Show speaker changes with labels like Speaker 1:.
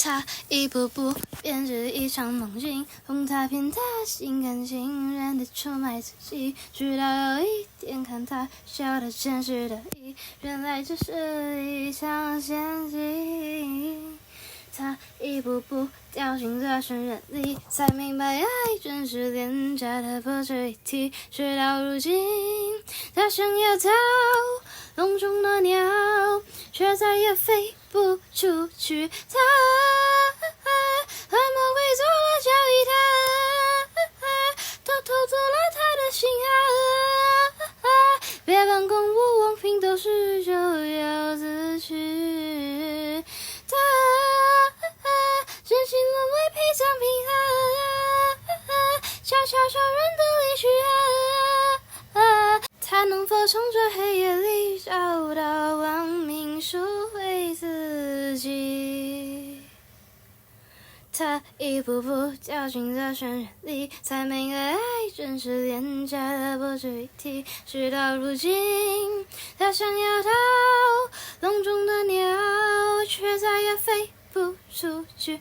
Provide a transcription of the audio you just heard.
Speaker 1: 他一步步编织一场梦境，哄他骗他心甘情愿地出卖自己，直到有一天看他笑得真实的意，原来这是一场陷阱。他一步步掉进这深渊里，才明白爱真是廉价的不值一提。事到如今，他想要逃笼中的鸟，却再也飞不出去。他和魔鬼做了交易，他偷偷做了他的心别管公务王品都是就要自取。他真心沦为陪葬品悄悄然的离去他能否从这黑夜里找到亡命赎回自己？他一步步掉进这深渊里，才明白爱真是廉价的不值一提。事到如今，他想要逃笼中的鸟，却再也飞不出去。